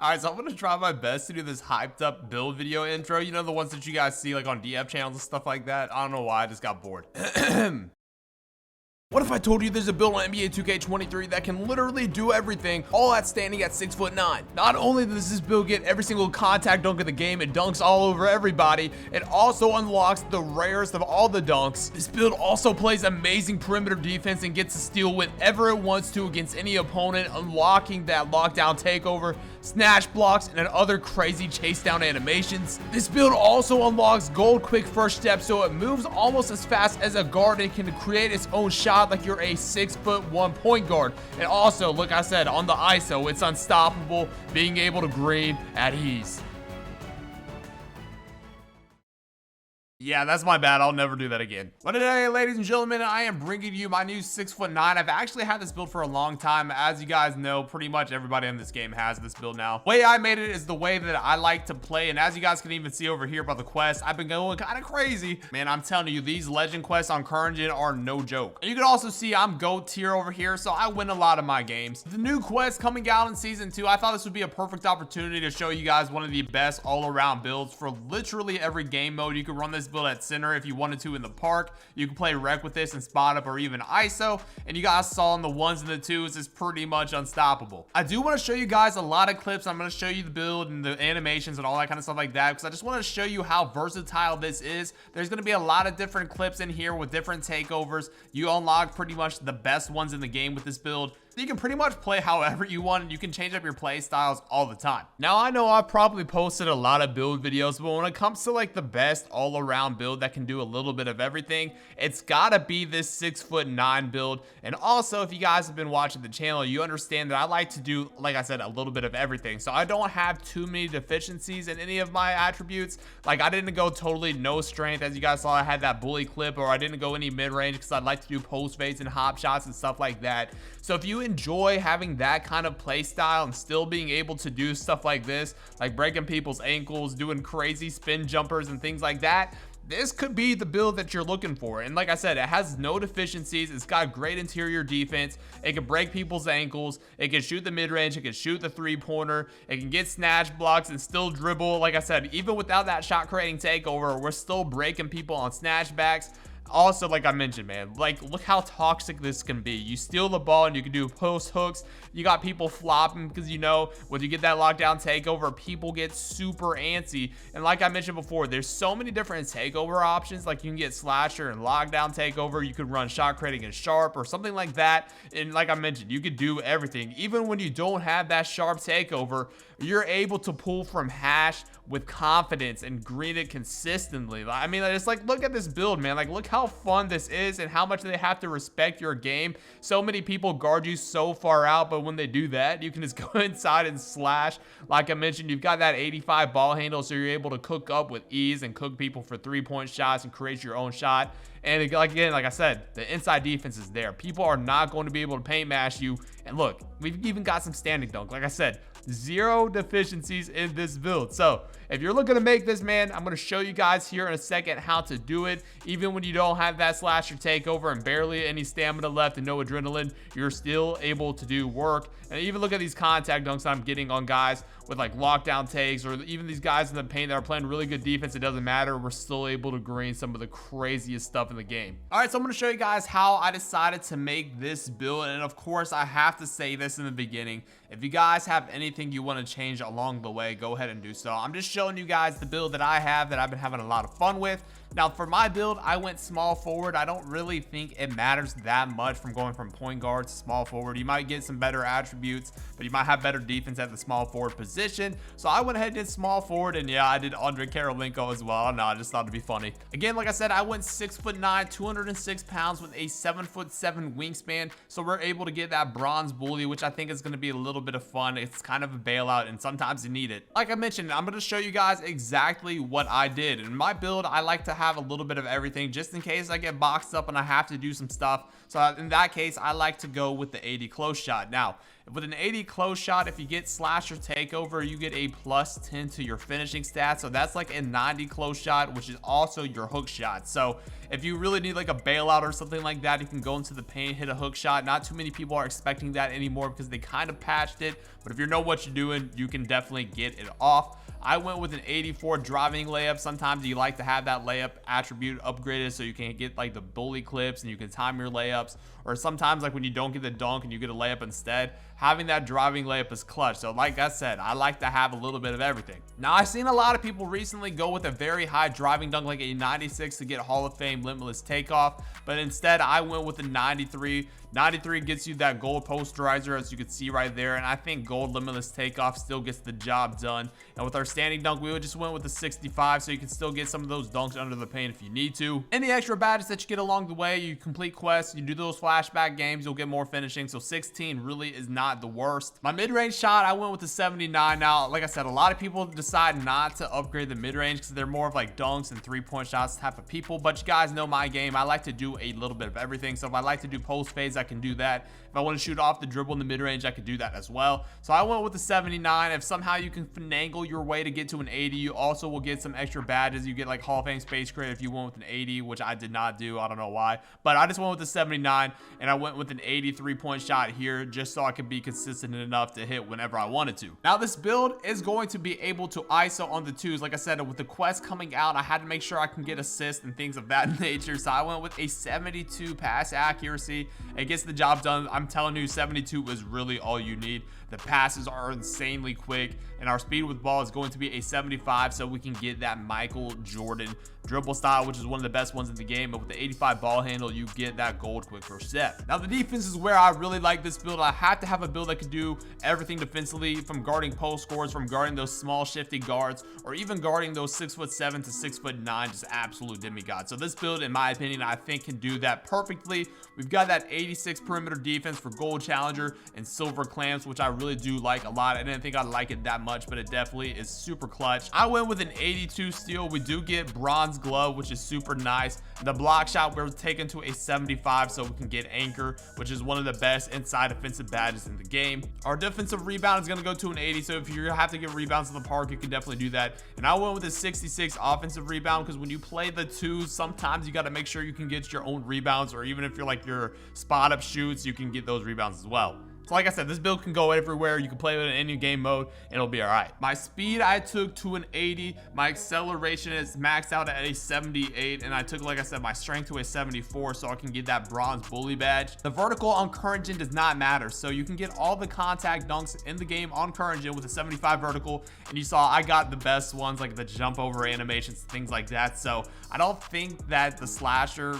Alright, so I'm gonna try my best to do this hyped up build video intro. You know, the ones that you guys see like on DF channels and stuff like that. I don't know why, I just got bored. What if I told you there's a build on NBA 2K23 that can literally do everything, all at standing at 6'9"? Not only does this build get every single contact dunk in the game, it dunks all over everybody, it also unlocks the rarest of all the dunks. This build also plays amazing perimeter defense and gets to steal whenever it wants to against any opponent, unlocking that lockdown takeover, snatch blocks, and other crazy chase down animations. This build also unlocks gold quick first step, so it moves almost as fast as a guard and can create its own shot like you're a 6'1" point guard. And also, like I said, on the ISO, it's unstoppable, being able to green at ease. Yeah, that's my bad. I'll never do that again. But today, ladies and gentlemen, I am bringing you my new 6'9". I've actually had this build for a long time. As you guys know, pretty much everybody in this game has this build now. The way I made it is the way that I like to play. And as you guys can even see over here by the quest, I've been going kind of crazy. Man, I'm telling you, these legend quests on current gen are no joke. And you can also see I'm GOAT tier over here, so I win a lot of my games. The new quest coming out in season 2, I thought this would be a perfect opportunity to show you guys one of the best all-around builds for literally every game mode. You can run this build at center if you wanted to in the park. You can play rec with this and spot up or even ISO, and you guys saw in the ones and the twos is pretty much unstoppable. I do want to show you guys a lot of clips. I'm going to show you the build and the animations and all that kind of stuff like that, because I just want to show you how versatile this is. There's going to be a lot of different clips in here with different takeovers. You unlock pretty much the best ones in the game with this build. You can pretty much play however you want, and you can change up your play styles all the time. Now, I know I've probably posted a lot of build videos, but when it comes to like the best all-around build that can do a little bit of everything, it's gotta be this 6'9" build. And also, if you guys have been watching the channel, you understand that I like to do, like I said, a little bit of everything. So I don't have too many deficiencies in any of my attributes. Like, I didn't go totally no strength. As you guys saw, I had that bully clip, or I didn't go any mid-range because I'd like to do post fades and hop shots and stuff like that. So if you enjoy having that kind of play style and still being able to do stuff like this, like breaking people's ankles, doing crazy spin jumpers and things like that, this could be the build that you're looking for. And like I said, it has no deficiencies. It's got great interior defense. It can break people's ankles. It can shoot the mid-range. It can shoot the three-pointer. It can get snatch blocks and still dribble. Like I said, even without that shot creating takeover, we're still breaking people on snatchbacks. Also, like I mentioned, man, like, look how toxic this can be. You steal the ball and you can do post hooks. You got people flopping because, you know, when you get that lockdown takeover, people get super antsy. And like I mentioned before, there's so many different takeover options. Like, you can get slasher and lockdown takeover. You could run shot creating and sharp or something like that. And like I mentioned, you could do everything. Even when you don't have that sharp takeover, you're able to pull from hash with confidence and green it consistently. I mean, just like, look at this build, man. Like, look how fun this is and how much they have to respect your game. So many people guard you so far out, but when they do that, you can just go inside and slash. Like I mentioned, you've got that 85 ball handle, so you're able to cook up with ease and cook people for three-point shots and create your own shot. And again, like I said, the inside defense is there. People are not going to be able to paint mash you. And look, we've even got some standing dunk. Like I said, zero deficiencies in this build. So if you're looking to make this, man, I'm going to show you guys here in a second how to do it. Even when you don't have that slasher takeover and barely any stamina left and no adrenaline, you're still able to do work. And even look at these contact dunks that I'm getting on guys with like lockdown takes, or even these guys in the paint that are playing really good defense. It doesn't matter. We're still able to green some of the craziest stuff in the game. All right, so I'm going to show you guys how I decided to make this build. And of course, I have to say this in the beginning. If you guys have anything you want to change along the way, go ahead and do so. I'm just showing you guys the build that I have that I've been having a lot of fun with. Now, for my build, I went small forward. I don't really think it matters that much from going from point guard to small forward. You might get some better attributes, but you might have better defense at the small forward position. So I went ahead and did small forward, and yeah, I did Andre Karolinko as well. I don't know, I just thought it'd be funny. Again, like I said, I went 6'9", 206 pounds with a 7'7" wingspan. So we're able to get that bronze bully, which I think is going to be a little bit of fun. It's kind of a bailout, and sometimes you need it. Like I mentioned, I'm going to show you guys exactly what I did. In my build, I like to have a little bit of everything just in case I get boxed up and I have to do some stuff. So in that case, I like to go with the 80 close shot. Now, With an 80 close shot, if you get slasher takeover, you get a plus 10 to your finishing stats. So that's like a 90 close shot, which is also your hook shot. So if you really need like a bailout or something like that, you can go into the paint, hit a hook shot. Not too many people are expecting that anymore because they kind of patched it, but if you know what you're doing, you can definitely get it off. I went with an 84 driving layup. Sometimes you like to have that layup attribute upgraded so you can get like the bully clips and you can time your layups, or sometimes like when you don't get the dunk and you get a layup instead, having that driving layup is clutch. So like I said, I like to have a little bit of everything. Now I've seen a lot of people recently go with a very high driving dunk, like a 96 to get Hall of Fame limitless takeoff, but instead I went with a 93. 93 gets you that gold posterizer, as you can see right there, and I think gold limitless takeoff still gets the job done. And with our standing dunk, we just went with the 65, so you can still get some of those dunks under the paint if you need to. Any extra badges that you get along the way, you complete quests, you do those flashback games, you'll get more finishing. So 16 really is not the worst. My mid-range shot, I went with the 79. Now, like I said, a lot of people decide not to upgrade the mid-range because they're more of like dunks and three-point shots type of people, but you guys know my game. I like to do a little bit of everything. So if I like to do post fades, I can do that. If I want to shoot off the dribble in the mid-range, I could do that as well. So I went with the 79. If somehow you can finagle your way to get to an 80, you also will get some extra badges. You get like Hall of Fame space credit if you went with an 80, which I did not do. I don't know why, but I just went with the 79, and I went with an 83-point shot here just so I could be consistent enough to hit whenever I wanted to. Now this build is going to be able to ISO on the twos. Like I said, with the quest coming out, I had to make sure I can get assists and things of that nature. So I went with a 72 pass accuracy. It gets the job done. I'm telling you, 72 is really all you need. The passes are insanely quick, and our speed with ball is going to be a 75, so we can get that Michael Jordan dribble style, which is one of the best ones in the game. But with the 85 ball handle, you get that gold quick first step. Now the defense is where I really like this build. I have to have a build that can do everything defensively, from guarding post scores, from guarding those small shifty guards, or even guarding those 6'7" to 6'9", just absolute demigod. So this build, in my opinion, I think can do that perfectly. We've got that 86 perimeter defense for gold challenger and silver clamps, which I really do like a lot. I didn't think I'd like it that much, but it definitely is super clutch. I went with an 82 steal. We do get bronze glove, which is super nice. The block shot, we're taken to a 75, so we can get anchor, which is one of the best inside offensive badges in the game. Our defensive rebound is going to go to an 80, so if you have to get rebounds in the park, you can definitely do that. And I went with a 66 offensive rebound because when you play the twos, sometimes you got to make sure you can get your own rebounds, or even if you're like your spot up shoots, you can get those rebounds as well. So like I said, this build can go everywhere. You can play with it in any game mode, and it'll be all right. My speed, I took to an 80. My acceleration is maxed out at a 78, and I took, like I said, my strength to a 74, so I can get that bronze bully badge. The vertical on current gen does not matter, so you can get all the contact dunks in the game on current gen with a 75 vertical, and you saw I got the best ones, like the jump over animations, things like that. So I don't think that the slasher,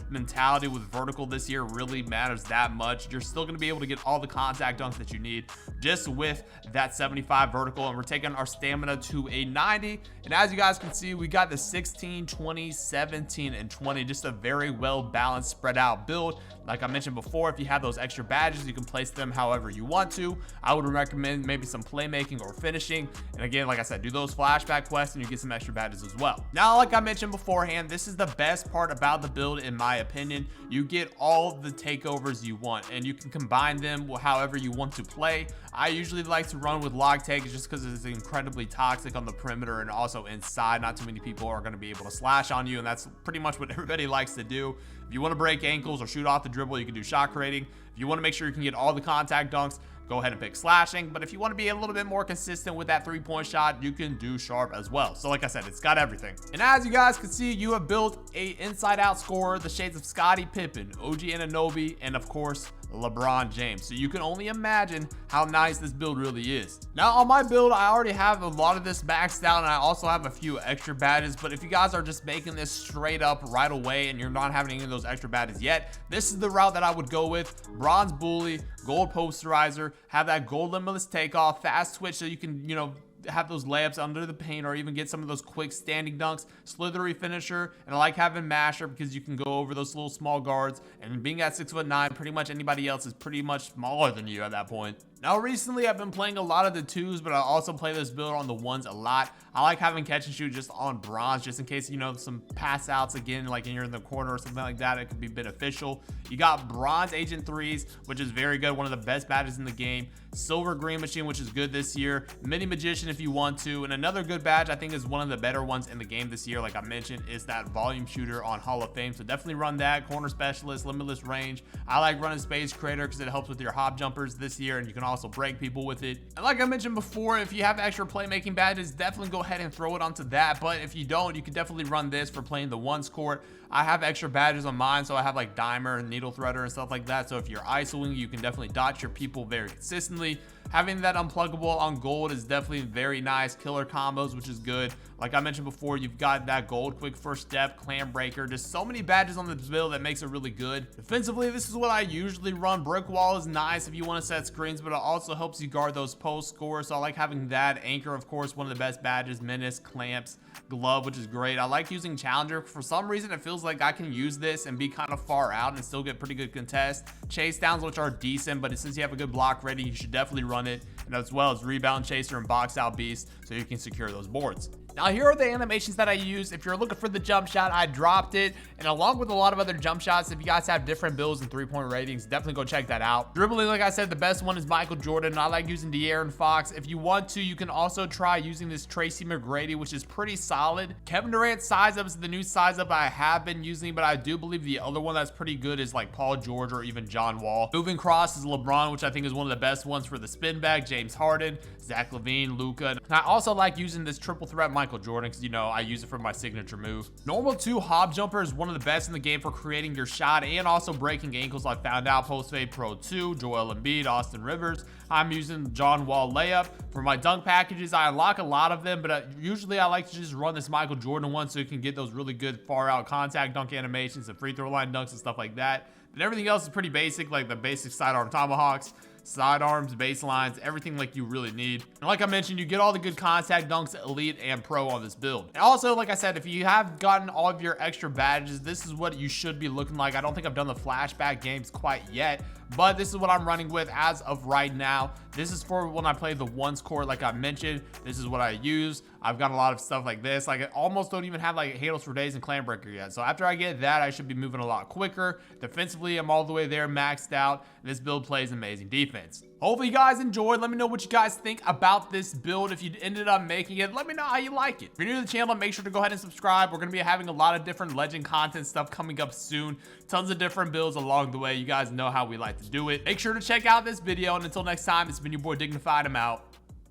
mentality with vertical this year really matters that much. You're still going to be able to get all the contact dunks that you need just with that 75 vertical, and we're taking our stamina to a 90. And as you guys can see, we got the 16, 20, 17, and 20, just a very well balanced, spread out build. Like I mentioned before, if you have those extra badges, you can place them however you want to. I would recommend maybe some playmaking or finishing, and again, like I said, do those flashback quests and you get some extra badges as well. Now, like I mentioned beforehand, this is the best part about the build in my opinion. You get all the takeovers you want, and you can combine them however you want to play. I usually like to run with log takes just because it's incredibly toxic on the perimeter and also inside. Not too many people are going to be able to slash on you, and that's pretty much what everybody likes to do. If you want to break ankles or shoot off the dribble, you can do shot creating. If you want to make sure you can get all the contact dunks, go ahead and pick slashing. But if you want to be a little bit more consistent with that three-point shot, you can do sharp as well. So like I said, it's got everything. And as you guys can see, you have built a inside-out scorer, the shades of Scottie Pippen, OG Anunoby, and of course, LeBron James. So you can only imagine how nice this build really is. Now on my build, I already have a lot of this maxed out, and I also have a few extra badges. But if you guys are just making this straight up right away and you're not having any of those extra badges yet, this is the route that I would go with. Bronze bully, gold posterizer, have that gold limitless takeoff, fast twitch so you can, have those layups under the paint, or even get some of those quick standing dunks, slithery finisher, and I like having masher because you can go over those little small guards, and being at 6'9", pretty much anybody else is pretty much smaller than you at that point. Now recently I've been playing a lot of the 2s, but I also play this build on the 1s a lot. I like having catch and shoot just on bronze, just in case, you know, some pass outs again, like you're in the corner or something like that, it could be beneficial. You got bronze agent 3s, which is very good, one of the best badges in the game. Silver green machine, which is good this year. Mini magician if you want to. And another good badge I think is one of the better ones in the game this year, like I mentioned, is that volume shooter on Hall of Fame. So definitely run that. Corner specialist, limitless range. I like running space creator because it helps with your hop jumpers this year, and you can also break people with it. And like I mentioned before, if you have extra playmaking badges, definitely go ahead and throw it onto that. But if you don't, you can definitely run this for playing the 1s court. I have extra badges on mine, so I have like dimer and needle threader and stuff like that. So if you're isoing, you can definitely dot your people very consistently. Having that unpluggable on gold is definitely very nice. Killer combos, which is good. Like I mentioned before, you've got that gold quick first step, clam breaker. Just so many badges on this build that makes it really good. Defensively, this is what I usually run. Brick wall is nice if you want to set screens, but it also helps you guard those post scores. So I like having that. Anchor, of course, one of the best badges. Menace, clamps, glove, which is great. I like using challenger. For some reason, it feels like I can use this and be kind of far out and still get pretty good contest. Chase downs, which are decent, but since you have a good block ready, you should definitely run it. And as well as rebound chaser and box out beast, so you can secure those boards. Now here are the animations that I use. If you're looking for the jump shot, I dropped it, and along with a lot of other jump shots, if you guys have different builds and 3-point ratings, definitely go check that out. Dribbling, like I said, the best one is Michael Jordan. I like using De'Aaron Fox. If you want to, you can also try using this Tracy McGrady, which is pretty solid. Kevin Durant size up is the new size up I have been using, but I do believe the other one that's pretty good is like Paul George or even John Wall. Moving cross is LeBron, which I think is one of the best ones for the spin back. James Harden, Zach LaVine, Luka. And I also like using this triple threat Michael Jordan because, you know, I use it for my signature move. Normal 2 hop jumper is one of the best in the game for creating your shot and also breaking ankles. I found out post fade pro 2, Joel Embiid, Austin Rivers. I'm using John Wall layup. For my dunk packages, I unlock a lot of them, but usually I like to just run this Michael Jordan one so you can get those really good far out contact dunk animations and free throw line dunks and stuff like that. And everything else is pretty basic, like the basic sidearm tomahawks, sidearms, baselines, everything like you really need. And like I mentioned, you get all the good contact dunks, elite and pro on this build. And also, like I said, if you have gotten all of your extra badges, this is what you should be looking like. I don't think I've done the flashback games quite yet, but this is what I'm running with as of right now. This is for when I play the 1s court, like I mentioned. This is what I use. I've got a lot of stuff like this. Like I almost don't even have like handles for days and clam breaker yet. So after I get that, I should be moving a lot quicker. Defensively, I'm all the way there, maxed out. And this build plays amazing defense. Hopefully you guys enjoyed. Let me know what you guys think about this build. If you ended up making it, let me know how you like it. If you're new to the channel, make sure to go ahead and subscribe. We're going to be having a lot of different legend content stuff coming up soon. Tons of different builds along the way. You guys know how we like to do it. Make sure to check out this video. And until next time, it's been your boy Dignified. I'm out.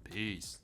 Peace.